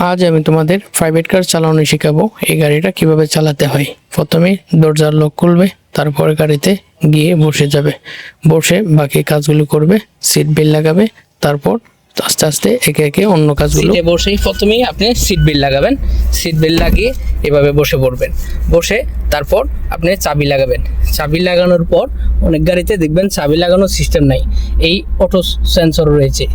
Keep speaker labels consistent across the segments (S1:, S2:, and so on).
S1: আজ আমি তোমাদের প্রাইভেট কার চালানো শেখাবো। এই গাড়িটা কিভাবে চালাতে হয়। প্রথমে দরজার লক খুলবে, তারপরে গাড়িতে গিয়ে বসে যাবে, বসে বাকি কাজগুলো করবে, সিট বেল্ট লাগাবে, তারপর আস্তে আস্তে একে একে অন্য কাজগুলো।
S2: সিটে বসেই প্রথমেই আপনি সিট বেল্ট লাগাবেন, সিট বেল্ট লাগিয়ে এভাবে বসে পড়বেন, বসে তারপর আপনি চাবি লাগাবেন। চাবি লাগানোর পর অনেক গাড়িতে দেখবেন চাবি লাগানোর সিস্টেম নাই, এই অটো সেন্সর রয়েছে।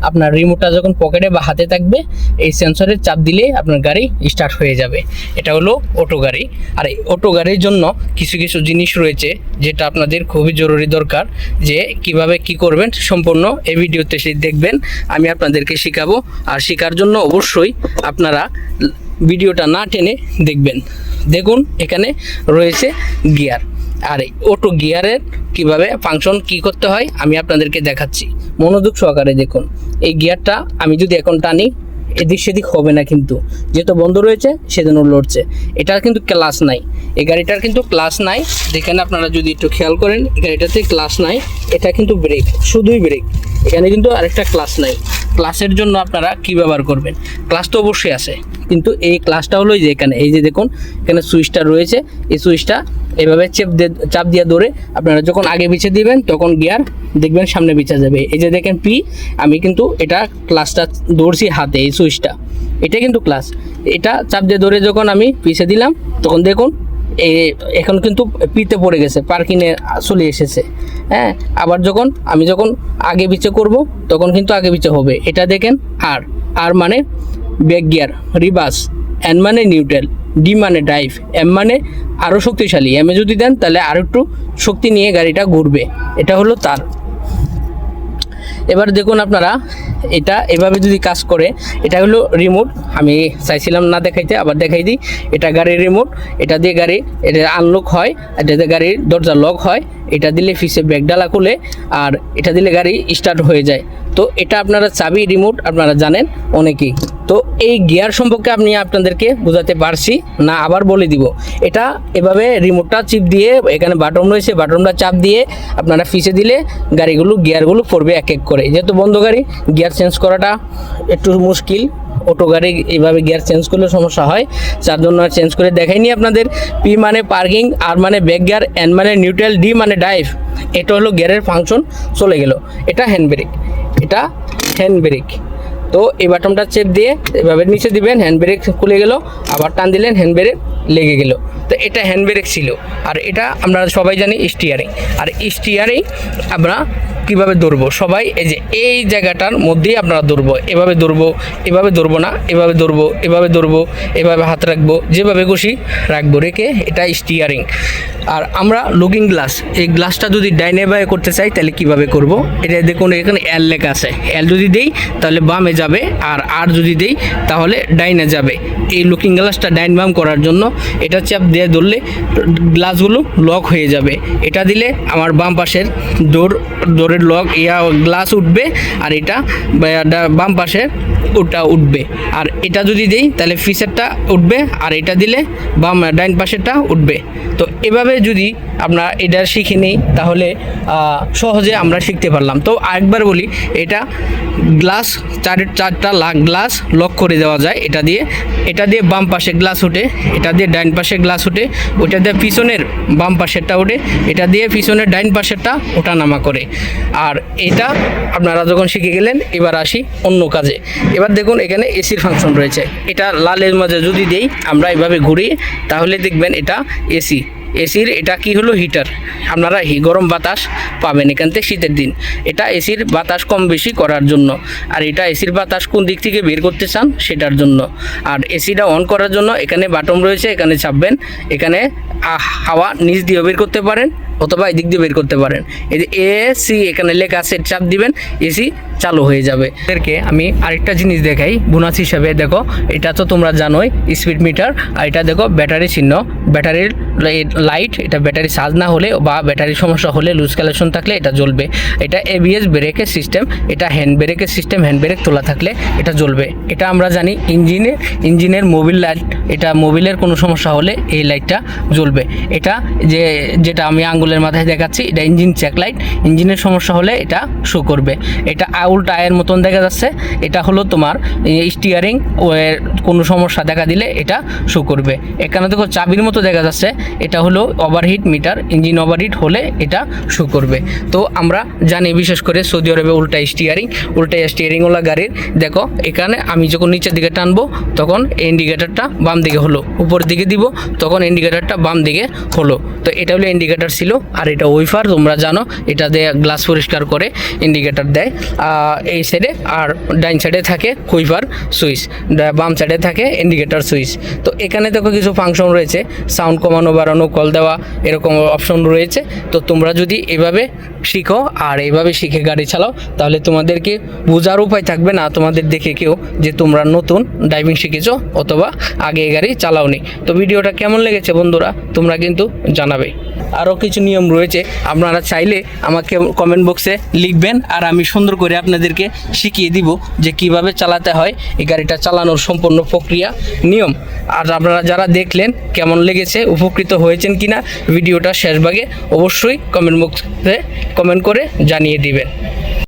S2: আপনার রিমোটটা যখন পকেটে বা হাতে থাকবে, এই সেন্সরের চাপ দিলে আপনার গাড়ি স্টার্ট হয়ে যাবে। এটা হলো অটো গাড়ি। আর এই অটো গাড়ির জন্য কিছু কিছু জিনিস রয়েছে যেটা আপনাদের খুবই জরুরি দরকার, যে কিভাবে কি করবেন সম্পূর্ণ এই ভিডিওতে দেখবেন। আমি আপনাদেরকে শেখাবো, আর শেখার জন্য অবশ্যই আপনারা ভিডিওটা না টেনে দেখবেন। দেখুন এখানে রয়েছে গিয়ার, আর এই অটো গিয়ারের কিভাবে ফাংশন কি করতে হয় আমি আপনাদেরকে দেখাচ্ছি। মনোযোগ সহকারে দেখুন। এই গিয়ারটা আমি যদি এখন টানি, এদিক সেদিক হবে না, কিন্তু যেহেতু বন্ধ রয়েছে সেজন্য লড়ছে। এটার কিন্তু ক্লাস নাই, এই গাড়িটার কিন্তু ক্লাস নাই। দেখেন আপনারা যদি একটু খেয়াল করেন, এই গাড়িটাতে ক্লাস নাই, এটা কিন্তু ব্রেক, শুধুই ব্রেক, এখানে কিন্তু আরেকটা ক্লাস নাই। ক্লাসের জন্য আপনারা কি ব্যবহার করবেন? ক্লাস তো অবশ্যই আছে, কিন্তু এই ক্লাসটা হলো যে এখানে, এই যে দেখুন এখানে সুইচটা রয়েছে, এই সুইচটা এভাবে চাপ দিয়ে ধরে আপনারা যখন আগে পিছিয়ে দিবেন তখন গিয়ার দেখবেন সামনে পিছিয়ে যাবে। এই যে দেখেন পি, আমি কিন্তু এটা ক্লাসটা ধরছি হাতে, এই সুইচটা, এটা কিন্তু ক্লাস। এটা চাপ দিয়ে ধরে যখন আমি পিছিয়ে দিলাম তখন দেখুন এখন কিন্তু পিতে পড়ে গেছে, পার্কিংয়ে চলে এসেছে। হ্যাঁ, আবার আমি যখন আগে পিছিয়ে করব তখন কিন্তু আগে পিছিয়ে হবে। এটা দেখেন আর মানে ব্যাক গিয়ার, রিভার্স, এন মানে নিউট্রাল, ডি মানে ড্রাইভ, এম মানে আরও শক্তিশালী। এমে যদি দেন তাহলে আরও একটু শক্তি নিয়ে গাড়িটা ঘুরবে। এটা হলো তার। এবার দেখুন আপনারা, এটা এভাবে যদি কাজ করে, এটা হলো রিমোট। আমি চাইছিলাম না দেখাইতে, আবার দেখাই দিই। এটা গাড়ির রিমোট, এটা দিয়ে গাড়ি এটা আনলক হয়, এটা দিয়ে গাড়ির দরজা লক হয়, এটা দিলে ফিসে ব্যাগ ডালা খুলে, আর এটা দিলে গাড়ি স্টার্ট হয়ে যায়। তো এটা আপনারা চাবি রিমোট আপনারা জানেন অনেকেই। তো এই গিয়ার সম্পর্কে আমি আপনাদেরকে বোঝাতে পারছি না, আবার বলে দিব। এটা এভাবে রিমোটটা চিপ দিয়ে, এখানে বাটন রয়েছে, বাটনটা চাপ দিয়ে আপনারা ফিসে দিলে গিয়ারগুলো পড়বে এক এক করে। যেহেতু বন্ধ গাড়ি, গিয়ার চেঞ্জ করাটা একটু মুশকিল। অটো গাড়ি এইভাবে গিয়ার চেঞ্জ করলে সমস্যা হয়, যার জন্য আর চেঞ্জ করে দেখাইনি আপনাদের। পি মানে পার্কিং, আর মানে ব্যাক গিয়ার, এন মানে নিউট্রাল, ডি মানে ড্রাইভ। এটা হলো গিয়ারের ফাংশন চলে গেল। এটা হ্যান্ড ব্রেক, এটা হ্যান্ড ব্রেক। তো এই বাটনটা চেপ দিয়ে এভাবে নিচে দিবেন, হ্যান্ড ব্রেক খুলে গেল, আবার টান দিলেন হ্যান্ড ব্রেক লেগে গেল। তো এটা হ্যান্ড ব্রেক ছিল। আর এটা আমরা সবাই জানি স্টিয়ারিং। আর স্টিয়ারিং আমরা কীভাবে ধরবো? সবাই এই জায়গাটার মধ্যেই আপনারা ধরবো, এভাবে ধরবো, এভাবে ধরবো না, এভাবে ধরবো, এভাবে ধরবো, এভাবে হাত রাখবো, যেভাবে খুশি রাখবো, রেখে এটা স্টিয়ারিং। আর আমরা লুকিং গ্লাস, এই গ্লাসটা যদি ডাইনে বামে করতে চাই তাহলে কিভাবে করব? এটা দেখুন এখানে এল লেখা আছে, এল যদি দেই তাহলে বামে যাবে, আর যদি দেই তাহলে ডাইনে যাবে। এই লুকিং গ্লাসটা ডাইন বাম করার জন্য এটা চাপ দিয়ে ধরলে গ্লাসগুলো লক হয়ে যাবে। এটা দিলে আমার বাম পাশের ডোরের লক গ্লাস উঠবে, আর এটা বাম পাশের ওটা উঠবে। আর এটা যদি দেই তাহলে ফিচারটা উঠবে, আর এটা দিলে ডাইন পাশেরটা উঠবে। তো এভাবে যদি আমরা এটা শিখে নিই তাহলে সহজে আমরা শিখতে পারলাম। তো আরেকবার বলি, এটা গ্লাস চারটা গ্লাস লক করে দেওয়া যায় এটা দিয়ে বাম পাশে গ্লাস ওঠে, এটা দিয়ে ডাইন পাশে গ্লাস ওঠে, ওইটা দিয়ে পিছনের বাম পাশেরটা ওঠে, এটা দিয়ে পিছনের ডাইন পাশেরটা ওঠা নামা করে। আর এটা আপনারা যখন শিখে গেলেন, এবার আসি অন্য কাজে। এবার দেখুন এখানে এসির ফাংশন রয়েছে। এটা লালের মাঝে যদি দেই আমরা এভাবে ঘুরি, তাহলে দেখবেন এটা এসির এটা কি হলো হিটার। আপনারা গরম বাতাস পাবেন এখান থেকে শীতের দিন। এটা এসির বাতাস কম বেশি করার জন্য। আর এটা এসির বাতাস কোন দিক থেকে বের করতে চান সেটার জন্য। আর এসিটা অন করার জন্য এখানে বাটন রয়েছে, এখানে চাপবেন, এখানে হাওয়া নিচ দিয়ে বের করতে পারেন অথবা এদিক দিয়ে বের করতে পারেন। এই যে এসি এখানে লেখা আছে, চাপ দিবেন, এসি চালু হয়ে যাবে। এদেরকে আমি আরেকটা জিনিস দেখাই বোনাস হিসাবে। দেখো এটা তো তোমরা জানোই স্পিড মিটার, আর এটা দেখো ব্যাটারি চিহ্ন, ব্যাটারির লাইট। এটা ব্যাটারি চার্জ না হলে বা ব্যাটারির সমস্যা হলে, লুজ কালেকশন থাকলে এটা জ্বলবে। এটা এবিএস ব্রেকের সিস্টেম, এটা হ্যান্ড ব্রেকের সিস্টেম, হ্যান্ড ব্রেক তোলা থাকলে এটা জ্বলবে। এটা আমরা জানি ইঞ্জিনের মোবিল লাইট, এটা মোবিলের কোনো সমস্যা হলে এই লাইটটা জ্বলবে। এটা যেটা আমি আঙ্গুলের মাথায় দেখাচ্ছি, এটা ইঞ্জিন চেক লাইট, ইঞ্জিনের সমস্যা হলে এটা শো করবে। এটা আউল টায়ার মতন দেখা যাচ্ছে, এটা হলো তোমার স্টিয়ারিং কোনো সমস্যা দেখা দিলে এটা শো করবে। এখানে দেখো চাবির মতো দেখা যাচ্ছে, এটা হলো ওভারহিট মিটার, ইঞ্জিন ওভারহিট হলে এটা শো করবে। তো আমরা জানি বিশেষ করে সৌদি আরবে উল্টা স্টিয়ারিংওয়ালা গাড়ির দেখো এখানে আমি যখন নিচের দিকে টানবো তখন ইন্ডিকেটারটা বাম দিকে হলো, উপরের দিকে দিব তখন ইন্ডিকেটারটা বাম দিকে হলো। তো এটা হলো ইন্ডিকেটার ছিল, আর এটা ওয়াইফার তোমরা জানো, এটা দিয়ে গ্লাস পরিষ্কার করে ইন্ডিকেটার দেয় এই সাইডে, আর ডাইন সাইডে থাকে ওয়াইফার সুইচ, বাম সাইডে থাকে ইন্ডিকেটার সুইচ। তো এখানে দেখো কিছু ফাংশন রয়েছে, সাউন্ড কমানো বাড়ানো, কল দেওয়া, এরকম অপশন রয়েছে। তো তোমরা যদি এভাবে শিখো আর এইভাবে শিখে গাড়ি চালাও তাহলে তোমাদেরকে বোঝার উপায় থাকবে না তোমাদের দেখে কেউ যে তোমরা নতুন ড্রাইভিং শিখেছো অথবা আগে এই গাড়ি চালাওনি। তো ভিডিওটা কেমন লেগেছে বন্ধুরা তোমরা কিন্তু জানাবে। আরও কিছু নিয়ম রয়েছে, আপনারা চাইলে আমাকে কমেন্ট বক্সে লিখবেন, আর আমি সুন্দর করে আপনাদেরকে শিখিয়ে দিব যে কিভাবে চালাতে হয় এই গাড়িটা চালানোর সম্পূর্ণ প্রক্রিয়া নিয়ম। আর আপনারা যারা দেখলেন কেমন লেগেছে, উপকৃত হয়েছেন কিনা ভিডিওটা শেষ ভাগে অবশ্যই কমেন্ট বক্সে কমেন্ট করে জানিয়ে দিবেন।